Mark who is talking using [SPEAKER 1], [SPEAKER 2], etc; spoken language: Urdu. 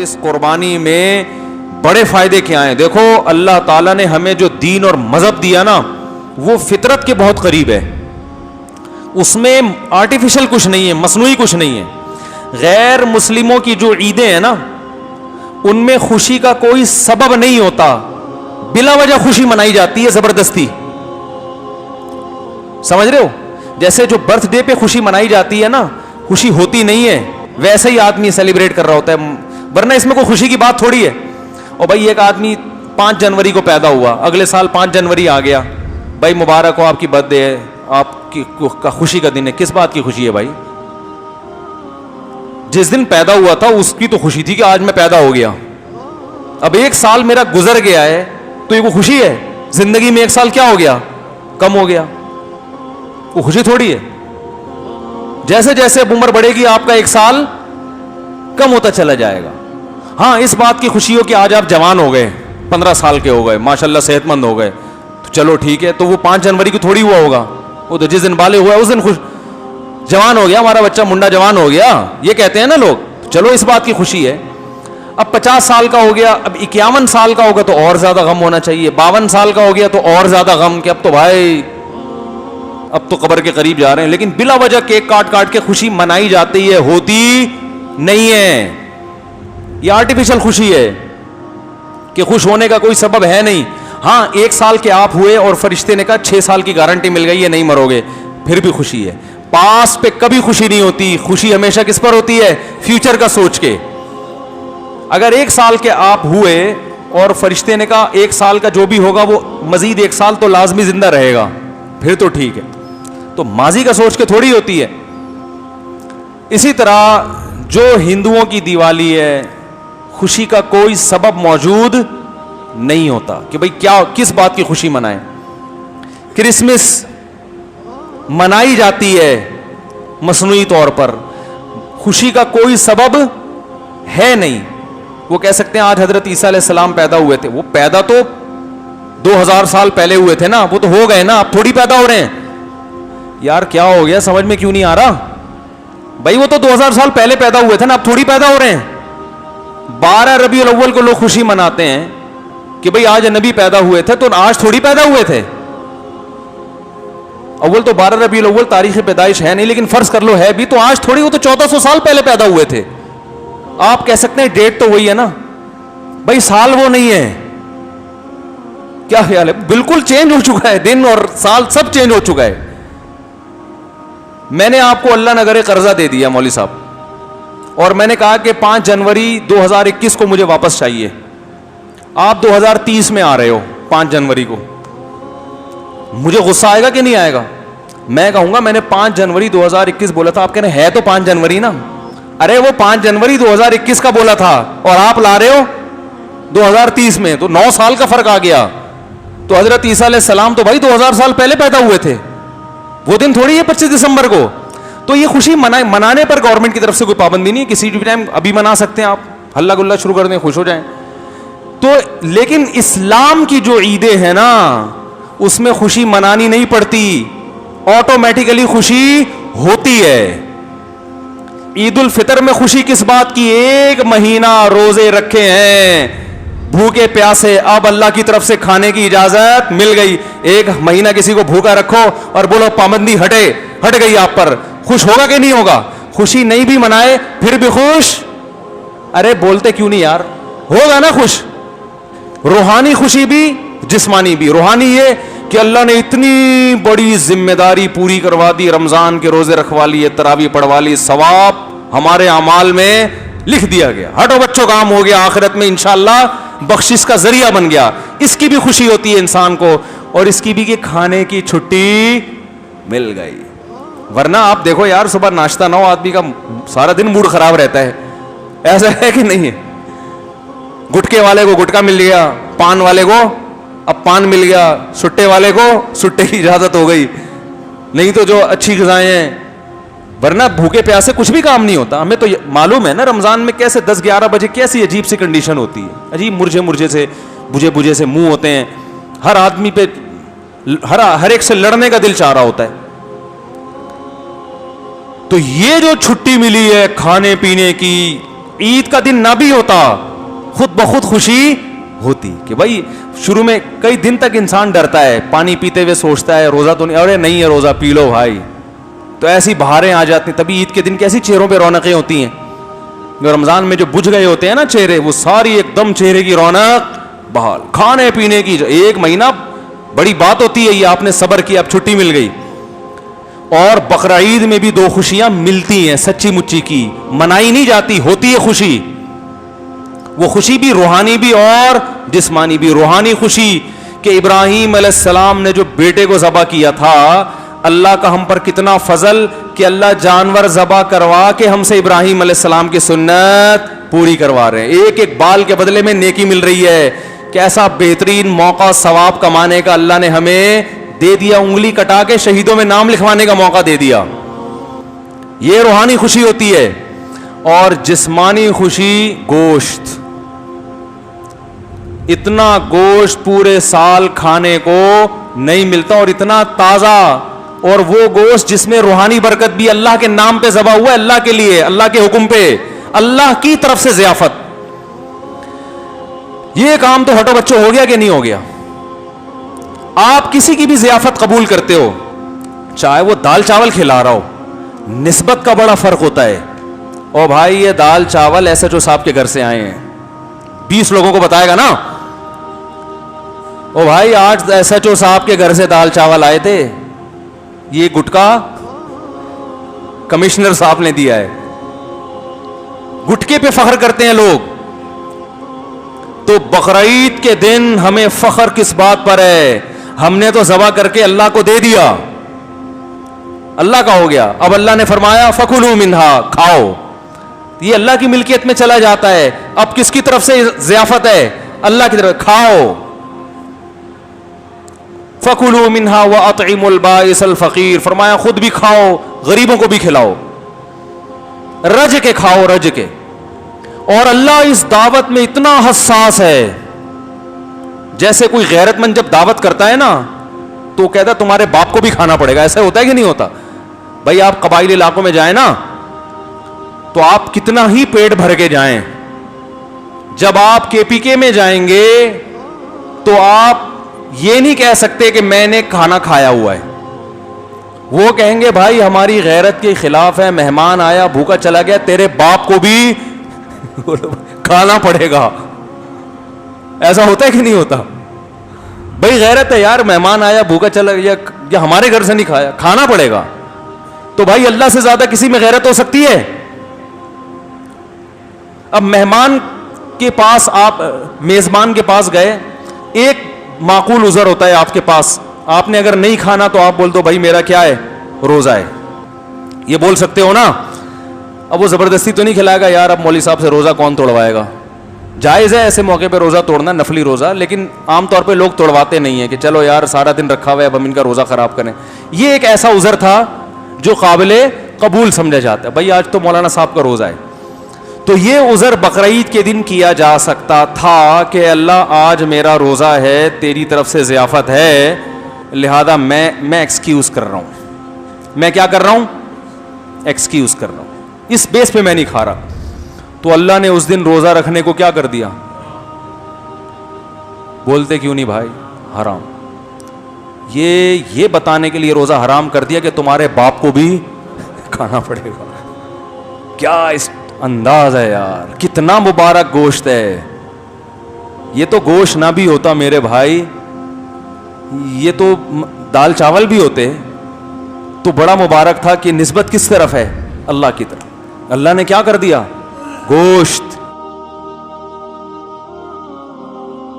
[SPEAKER 1] اس قربانی میں بڑے فائدے کیا ہیں. دیکھو اللہ تعالیٰ نے ہمیں جو دین اور مذہب دیا نا وہ فطرت کے بہت قریب ہے. اس میں آرٹیفیشل کچھ نہیں ہے, مصنوعی کچھ نہیں ہے. غیر مسلموں کی جو عیدیں ہیں نا ان میں خوشی کا کوئی سبب نہیں ہوتا, بلا وجہ خوشی منائی جاتی ہے زبردستی. سمجھ رہے ہو؟ جیسے جو برتھ ڈے پہ خوشی منائی جاتی ہے نا, خوشی ہوتی نہیں ہے, ویسے ہی آدمی سیلیبریٹ کر رہا ہوتا ہے, ورنہ اس میں کوئی خوشی کی بات تھوڑی ہے. اور بھائی ایک آدمی 5 جنوری کو پیدا ہوا, اگلے سال 5 جنوری آ گیا, بھائی مبارک ہو آپ کی برتھ ڈے ہے, آپ کی خوشی کا دن ہے. کس بات کی خوشی ہے بھائی؟ جس دن پیدا ہوا تھا اس کی تو خوشی تھی کہ آج میں پیدا ہو گیا. اب 1 سال میرا گزر گیا ہے تو یہ وہ خوشی ہے؟ زندگی میں 1 سال کیا ہو گیا؟ کم ہو گیا. وہ خوشی تھوڑی ہے. جیسے جیسے اب عمر بڑھے گی آپ کا 1 سال کم ہوتا چلا جائے گا. ہاں اس بات کی خوشی ہو کہ آج آپ جوان ہو گئے, 15 سال کے ہو گئے, ماشاءاللہ صحت مند ہو گئے, تو چلو ٹھیک ہے. تو وہ 5 جنوری کو تھوڑی ہوا ہوگا, وہ تو جس دن بالغ ہوا ہے اس دن خوش, جوان ہو گیا ہمارا بچہ, منڈا جوان ہو گیا, یہ کہتے ہیں نا لوگ. چلو اس بات کی خوشی ہے. اب 50 سال کا ہو گیا, اب 51 سال کا ہوگا تو اور زیادہ غم ہونا چاہیے. 52 سال کا ہو گیا تو اور زیادہ غم کہ اب تو بھائی اب تو قبر کے قریب جا رہے ہیں. لیکن بلا وجہ کیک کاٹ کاٹ کے خوشی منائی جاتی ہے, ہوتی نہیں ہے. یہ آرٹیفیشل خوشی ہے کہ خوش ہونے کا کوئی سبب ہے نہیں. ہاں 1 سال کے آپ ہوئے اور فرشتے نے کہا 6 سال کی گارنٹی مل گئی ہے, نہیں مرو گے, پھر بھی خوشی ہے. پاس پہ کبھی خوشی نہیں ہوتی. خوشی ہمیشہ کس پر ہوتی ہے؟ فیوچر کا سوچ کے. اگر 1 سال کے آپ ہوئے اور فرشتے نے کہا 1 سال کا جو بھی ہوگا وہ مزید 1 سال تو لازمی زندہ رہے گا, پھر تو ٹھیک ہے. تو ماضی کا سوچ کے تھوڑی ہوتی ہے. اسی طرح جو ہندوؤں کی دیوالی ہے, خوشی کا کوئی سبب موجود نہیں ہوتا کہ بھئی کیا کس بات کی خوشی منائیں. کرسمس منائی جاتی ہے مصنوعی طور پر, خوشی کا کوئی سبب ہے نہیں. وہ کہہ سکتے ہیں آج حضرت عیسیٰ علیہ السلام پیدا ہوئے تھے, وہ پیدا تو 2000 سال پہلے ہوئے تھے نا, وہ تو ہو گئے نا, اب تھوڑی پیدا ہو رہے ہیں. یار کیا ہو گیا, سمجھ میں کیوں نہیں آ رہا؟ بھائی وہ تو 2000 سال پہلے پیدا ہوئے تھے نا, اب تھوڑی پیدا ہو رہے ہیں. 12 ربیع الاول کو لوگ خوشی مناتے ہیں کہ بھئی آج نبی پیدا ہوئے تھے, تو آج تھوڑی پیدا ہوئے تھے. اول تو 12 ربیع الاول تاریخ پیدائش ہے نہیں, لیکن فرض کر لو ہے بھی, تو آج تھوڑی, وہ تو 1400 سال پہلے پیدا ہوئے تھے. آپ کہہ سکتے ہیں ڈیٹ تو وہی ہے نا, بھئی سال وہ نہیں ہے. کیا خیال ہے؟ بالکل چینج ہو چکا ہے, دن اور سال سب چینج ہو چکا ہے. میں نے آپ کو اللہ نہ کرے قرضہ دے دیا مولوی صاحب, اور میں نے کہا کہ 5 جنوری 2021 کو مجھے واپس چاہیے. آپ 2030 میں آ رہے ہو 5 جنوری کو, مجھے غصہ آئے گا کہ نہیں آئے گا؟ میں کہوں گا میں نے 5 جنوری 2021 بولا تھا, آپ کہہ رہے ہیں ہے تو 5 جنوری نا. ارے وہ 5 جنوری 2021 کا بولا تھا اور آپ لا رہے ہو 2030 میں, تو 9 سال کا فرق آ گیا. تو حضرت عیسیٰ علیہ السلام تو بھائی 2000 سال پہلے پیدا ہوئے تھے, وہ دن تھوڑی ہے 25 دسمبر کو. تو یہ خوشی منانے پر گورنمنٹ کی طرف سے کوئی پابندی نہیں ہے, کسی بھی ٹائم ابھی منا سکتے ہیں آپ, ہلہ گلہ شروع کر دیں, خوش ہو جائیں. تو لیکن اسلام کی جو عیدیں ہیں نا اس میں خوشی منانی نہیں پڑتی, آٹومیٹیکلی خوشی ہوتی ہے. عید الفطر میں خوشی کس بات کی؟ 1 مہینہ روزے رکھے ہیں بھوکے پیاسے, اب اللہ کی طرف سے کھانے کی اجازت مل گئی. 1 مہینہ کسی کو بھوکا رکھو اور بولو پابندی ہٹ گئی آپ پر, خوش ہوگا کہ نہیں ہوگا؟ خوشی نہیں بھی منائے پھر بھی خوش. ارے بولتے کیوں نہیں یار, ہوگا نا خوش. روحانی خوشی بھی جسمانی بھی. روحانی یہ کہ اللہ نے اتنی بڑی ذمہ داری پوری کروا دی, رمضان کے روزے رکھوا لیے, تراویح پڑھوا لی, ثواب ہمارے اعمال میں لکھ دیا گیا, ہٹو بچوں کام ہو گیا, آخرت میں انشاءاللہ بخشش کا ذریعہ بن گیا. اس کی بھی خوشی ہوتی ہے انسان کو, اور اس کی بھی کہ کھانے کی چھٹی مل گئی. ورنہ آپ دیکھو یار, صبح ناشتہ نہ ہو آدمی کا سارا دن موڈ خراب رہتا ہے, ایسا ہے کہ نہیں ہے؟ گٹکے والے کو گٹکا مل گیا, پان والے کو اب پان مل گیا, سٹے والے کو سٹے کی اجازت ہو گئی, نہیں تو جو اچھی غذائیں ہیں. ورنہ بھوکے پیاسے کچھ بھی کام نہیں ہوتا. ہمیں تو معلوم ہے نا رمضان میں کیسے 10-11 بجے کیسی عجیب سی کنڈیشن ہوتی ہے, عجیب مرجھے سے بجھے سے منہ ہوتے ہیں, ہر آدمی پہ ہر ایک سے لڑنے کا دل چاہ رہا ہوتا ہے. تو یہ جو چھٹی ملی ہے کھانے پینے کی, عید کا دن نہ بھی ہوتا خود بخود خوشی ہوتی کہ بھائی شروع میں کئی دن تک انسان ڈرتا ہے, پانی پیتے ہوئے سوچتا ہے روزہ تو نہیں, ارے نہیں ہے روزہ, پی لو بھائی, تو ایسی بہاریں آ جاتی ہیں. تبھی عید کے دن کیسی چہروں پہ رونقیں ہوتی ہیں. جو رمضان میں جو بجھ گئے ہوتے ہیں نا چہرے, وہ ساری ایک دم چہرے کی رونق بحال, کھانے پینے کی. ایک مہینہ بڑی بات ہوتی ہے, یہ آپ نے صبر کیا, اب چھٹی مل گئی. اور بقرعید میں بھی 2 خوشیاں ملتی ہیں سچی مچی کی, منائی نہیں جاتی, ہوتی ہے خوشی. وہ خوشی بھی روحانی بھی اور جسمانی بھی. روحانی خوشی کہ ابراہیم علیہ السلام نے جو بیٹے کو ذبح کیا تھا, اللہ کا ہم پر کتنا فضل کہ اللہ جانور ذبح کروا کے ہم سے ابراہیم علیہ السلام کی سنت پوری کروا رہے ہیں. ایک ایک بال کے بدلے میں نیکی مل رہی ہے. کیسا بہترین موقع ثواب کمانے کا اللہ نے ہمیں دے دیا, انگلی کٹا کے شہیدوں میں نام لکھوانے کا موقع دے دیا. یہ روحانی خوشی ہوتی ہے. اور جسمانی خوشی گوشت, اتنا گوشت پورے سال کھانے کو نہیں ملتا, اور اتنا تازہ, اور وہ گوشت جس میں روحانی برکت بھی, اللہ کے نام پہ ذبح ہوا ہے, اللہ کے لیے, اللہ کے حکم پہ, اللہ کی طرف سے ضیافت. یہ کام تو ہٹو بچوں ہو گیا کہ نہیں ہو گیا؟ آپ کسی کی بھی ضیافت قبول کرتے ہو, چاہے وہ دال چاول کھلا رہا ہو, نسبت کا بڑا فرق ہوتا ہے. او بھائی یہ دال چاول ایسے جو صاحب کے گھر سے آئے ہیں, 20 لوگوں کو بتائے گا نا, او بھائی آج ایس ایچ او صاحب کے گھر سے دال چاول آئے تھے, یہ گٹکا کمشنر صاحب نے دیا ہے. گٹکے پہ فخر کرتے ہیں لوگ. تو بقرعید کے دن ہمیں فخر کس بات پر ہے؟ ہم نے تو ذبح کر کے اللہ کو دے دیا, اللہ کا ہو گیا. اب اللہ نے فرمایا فکلوا منہا, کھاؤ. یہ اللہ کی ملکیت میں چلا جاتا ہے. اب کس کی طرف سے ضیافت ہے؟ اللہ کی طرف. کھاؤ. فکلوا منہا واطعموا البائس الفقیر, فرمایا خود بھی کھاؤ, غریبوں کو بھی کھلاؤ, رج کے کھاؤ, رج کے. اور اللہ اس دعوت میں اتنا حساس ہے, جیسے کوئی غیرت مند جب دعوت کرتا ہے نا تو کہتا ہے تمہارے باپ کو بھی کھانا پڑے گا. ایسا ہوتا ہے کہ نہیں ہوتا؟ بھائی آپ قبائلی علاقوں میں جائیں نا تو آپ کتنا ہی پیٹ بھر کے جائیں, جب آپ کے پی کے میں جائیں گے تو آپ یہ نہیں کہہ سکتے کہ میں نے کھانا کھایا ہوا ہے. وہ کہیں گے بھائی ہماری غیرت کے خلاف ہے, مہمان آیا بھوکا چلا گیا, تیرے باپ کو بھی کھانا پڑے گا. ایسا ہوتا ہے کہ نہیں ہوتا؟ بھائی غیرت ہے یار, مہمان آیا بھوکا چلا گیا, یا ہمارے گھر سے نہیں کھایا, کھانا پڑے گا. تو بھائی اللہ سے زیادہ کسی میں غیرت ہو سکتی ہے؟ اب مہمان کے پاس, آپ میزبان کے پاس گئے, ایک معقول عذر ہوتا ہے آپ کے پاس, آپ نے اگر نہیں کھانا تو آپ بول دو بھائی میرا کیا ہے, روزہ ہے, یہ بول سکتے ہو نا. اب وہ زبردستی تو نہیں کھلائے گا یار, اب مولوی صاحب سے روزہ کون توڑوائے گا. جائز ہے ایسے موقع پہ روزہ توڑنا, نفلی روزہ, لیکن عام طور پہ لوگ توڑواتے نہیں ہیں کہ چلو یار سارا دن رکھا ہوا ہے اب ہم ان کا روزہ خراب کریں. یہ ایک ایسا عذر تھا جو قابل قبول سمجھا جاتا ہے. بھائی آج تو مولانا صاحب کا روزہ ہے, تو یہ عذر بقرعید کے دن کیا جا سکتا تھا کہ اللہ آج میرا روزہ ہے, تیری طرف سے ضیافت ہے, لہذا میں ایکسکیوز کر رہا ہوں. میں کیا کر رہا ہوں؟ ایکسکیوز کر رہا ہوں, اس بیس پہ میں نہیں کھا رہا. تو اللہ نے اس دن روزہ رکھنے کو کیا کر دیا؟ بولتے کیوں نہیں بھائی؟ حرام. یہ بتانے کے لیے روزہ حرام کر دیا کہ تمہارے باپ کو بھی کھانا پڑے گا. کیا اس انداز ہے یار, کتنا مبارک گوشت ہے. یہ تو گوشت نہ بھی ہوتا میرے بھائی, یہ تو دال چاول بھی ہوتے تو بڑا مبارک تھا. کہ نسبت کس طرف ہے؟ اللہ کی طرف. اللہ نے کیا کر دیا؟ گوشت.